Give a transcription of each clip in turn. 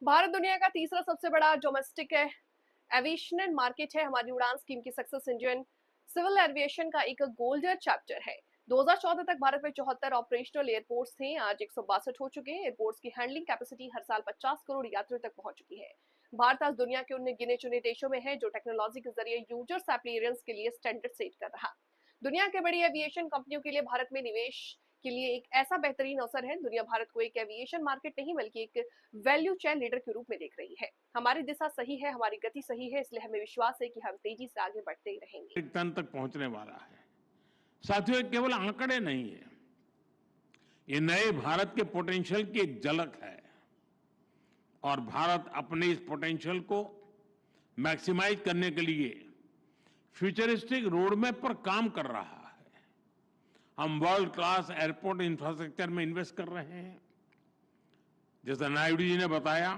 भारत दुनिया का तीसरा सबसे बड़ा डोमेस्टिक एविएशन मार्केट है। हमारी उड़ान स्कीम की सक्सेस इंजन सिविल एविएशन का एक गोल्डन चैप्टर है। 2014 तक भारत में 74 ऑपरेशनल एयरपोर्ट्स थे, आज 162 हो चुके हैं। एयरपोर्ट्स की हैंडलिंग कैपेसिटी हर साल 50 करोड़ यात्रियों तक पहुंच चुकी है। भारत आज दुनिया के उन गिने चुने देशों में है जो टेक्नोलॉजी के जरिए यूजर्स एक्सपीरियंस के लिए स्टैंडर्ड सेट कर रहा। दुनिया के बड़ी एविएशन कंपनियों के लिए भारत में निवेश के लिए एक ऐसा बेहतरीन अवसर है। दुनिया भारत को एक एविएशन मार्केट नहीं बल्कि एक वैल्यू चेन लीडर के रूप में देख रही है। हमारी दिशा सही है, हमारी गति सही है, इसलिए हमें विश्वास है कि हम तेजी से आगे बढ़ते ही रहेंगे। एक टन तक पहुंचने वाला है। साथियों, ये केवल आंकड़े नहीं है, ये नए भारत के पोटेंशियल की एक झलक है और भारत अपने इस पोटेंशियल को मैक्सिमाइज करने के लिए फ्यूचरिस्टिक रोडमैप पर काम कर रहा है। हम वर्ल्ड क्लास एयरपोर्ट इंफ्रास्ट्रक्चर में इन्वेस्ट कर रहे हैं। जैसा नायडू जी ने बताया,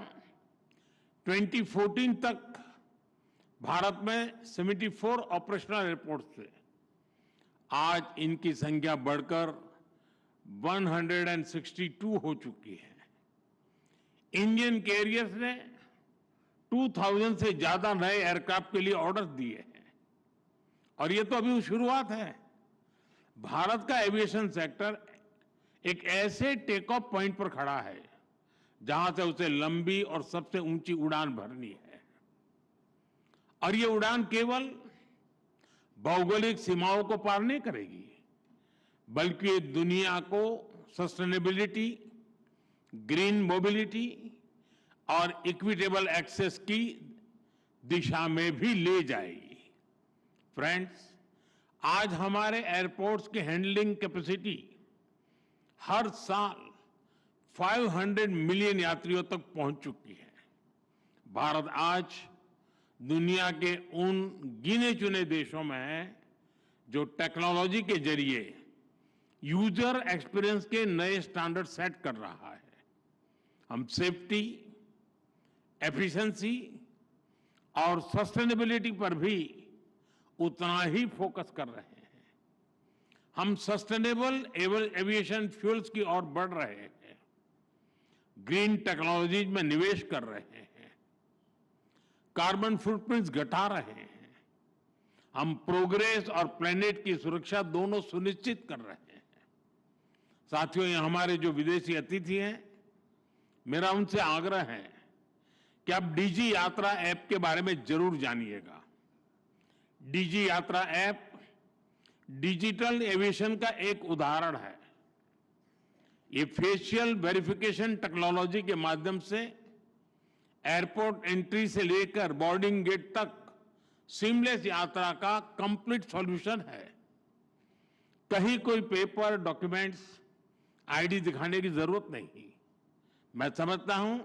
2014 तक भारत में 74 ऑपरेशनल एयरपोर्ट्स थे। आज इनकी संख्या बढ़कर 162 हो चुकी है। इंडियन कैरियर्स ने 2000 से ज्यादा नए एयरक्राफ्ट के लिए ऑर्डर दिए हैं और ये तो अभी शुरुआत है। भारत का एविएशन सेक्टर एक ऐसे टेक ऑफ पॉइंट पर खड़ा है जहां से उसे लंबी और सबसे ऊंची उड़ान भरनी है। और ये उड़ान केवल भौगोलिक सीमाओं को पार नहीं करेगी, बल्कि दुनिया को सस्टेनेबिलिटी, ग्रीन मोबिलिटी और इक्विटेबल एक्सेस की दिशा में भी ले जाएगी। फ्रेंड्स, आज हमारे एयरपोर्ट्स की हैंडलिंग कैपेसिटी हर साल 500 मिलियन यात्रियों तक पहुंच चुकी है। भारत आज दुनिया के उन गिने चुने देशों में है जो टेक्नोलॉजी के जरिए यूजर एक्सपीरियंस के नए स्टैंडर्ड सेट कर रहा है। हम सेफ्टी, एफिशिएंसी और सस्टेनेबिलिटी पर भी उतना ही फोकस कर रहे हैं। हम सस्टेनेबल एविएशन फ्यूल्स की ओर बढ़ रहे हैं, ग्रीन टेक्नोलॉजीज में निवेश कर रहे हैं, कार्बन फुटप्रिंट्स घटा रहे हैं। हम प्रोग्रेस और प्लेनेट की सुरक्षा दोनों सुनिश्चित कर रहे हैं। साथियों, ये हमारे जो विदेशी अतिथि हैं, मेरा उनसे आग्रह है कि आप डीजी यात्रा ऐप के बारे में जरूर जानिएगा। डीजी यात्रा ऐप डिजिटल एविएशन का एक उदाहरण है। ये फेशियल वेरिफिकेशन टेक्नोलॉजी के माध्यम से एयरपोर्ट एंट्री से लेकर बोर्डिंग गेट तक सीमलेस यात्रा का कंप्लीट सॉल्यूशन है। कहीं कोई पेपर, डॉक्यूमेंट्स, आईडी दिखाने की जरूरत नहीं। मैं समझता हूं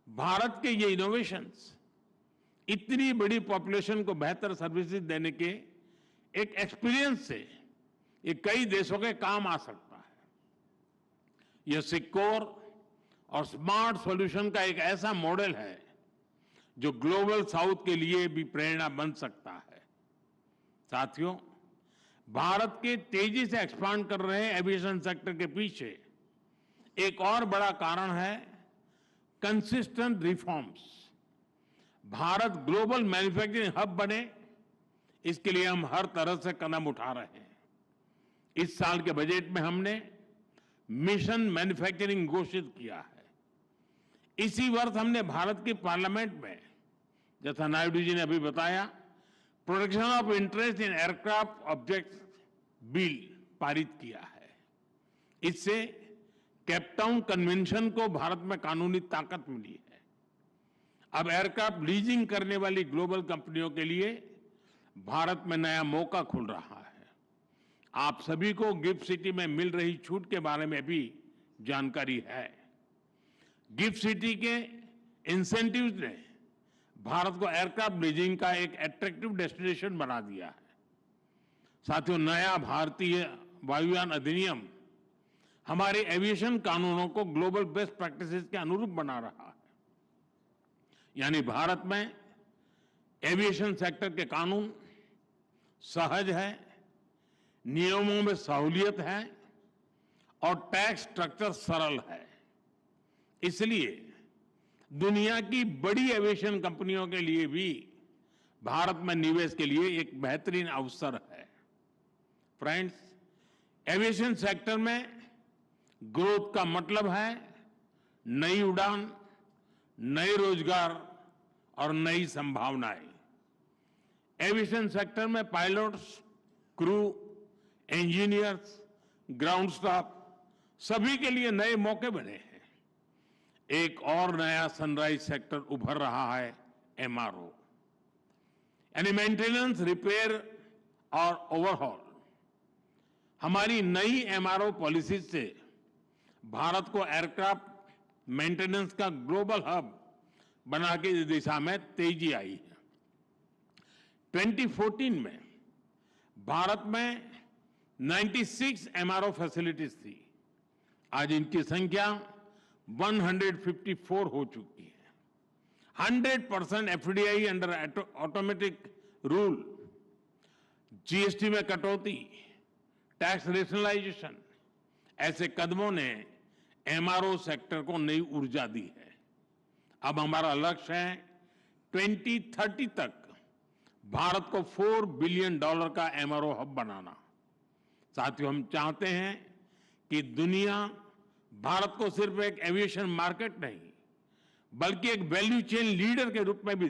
भारत के ये इनोवेशंस इतनी बड़ी पॉपुलेशन को बेहतर सर्विसेज देने के एक एक्सपीरियंस से ये कई देशों के काम आ सकता है। यह सिक्योर और स्मार्ट सॉल्यूशन का एक ऐसा मॉडल है जो ग्लोबल साउथ के लिए भी प्रेरणा बन सकता है। साथियों, भारत के तेजी से एक्सपांड कर रहे एविएशन सेक्टर के पीछे एक और बड़ा कारण है consistent reforms. Bharat global manufacturing hub बने, इसके लिए हम हर तरह से कदम उठा रहे हैं। इस साल के बजट में हमने मिशन मैन्युफैक्चरिंग घोषित किया है। इसी वर्ष हमने भारत की पार्लियामेंट में, जैसा नायडू जी ने अभी बताया, protection of interest in aircraft objects bill पारित किया है। इससे केपटाउन कन्वेंशन को भारत में कानूनी ताकत मिली है। अब एयरक्राफ्ट लीजिंग करने वाली ग्लोबल कंपनियों के लिए भारत में नया मौका खुल रहा है। आप सभी को गिफ्ट सिटी में मिल रही छूट के बारे में भी जानकारी है। गिफ्ट सिटी के इंसेंटिव्स ने भारत को एयरक्राफ्ट लीजिंग का एक अट्रैक्टिव डेस्टिनेशन बना दिया है। साथियों, नया भारतीय वायुयान अधिनियम हमारे एविएशन कानूनों को ग्लोबल बेस्ट प्रैक्टिसेस के अनुरूप बना रहा है। यानी भारत में एविएशन सेक्टर के कानून सहज है, नियमों में सहूलियत है और टैक्स स्ट्रक्चर सरल है। इसलिए दुनिया की बड़ी एविएशन कंपनियों के लिए भी भारत में निवेश के लिए एक बेहतरीन अवसर है। फ्रेंड्स, एविएशन सेक्टर में ग्रोथ का मतलब है नई उड़ान, नए रोजगार और नई संभावनाएं। एविएशन सेक्टर में pilots, crew, engineers, ground staff सभी के लिए नए मौके बने हैं। एक और नया सनराइज सेक्टर उभर रहा है, एमआरओ यानी मेंटेनेंस, रिपेयर और ओवरहॉल। हमारी नई एमआरओ पॉलिसी से भारत को एयरक्राफ्ट मेंटेनेंस का ग्लोबल हब बना के इस दिशा में तेजी आई है। 2014 में भारत में 96 एमआरओ फैसिलिटीज थी। आज इनकी संख्या 154 हो चुकी है। 100% FDI under automatic rule, GST में कटौती, टैक्स रेशनलाइजेशन, ऐसे कदमों ने एमआरओ सेक्टर को नई ऊर्जा दी है। अब हमारा लक्ष्य है 2030 तक भारत को $4 बिलियन का एमआरओ हब बनाना। साथियों, हम चाहते हैं कि दुनिया भारत को सिर्फ एक एविएशन मार्केट नहीं, बल्कि एक वैल्यू चेन लीडर के रूप में भी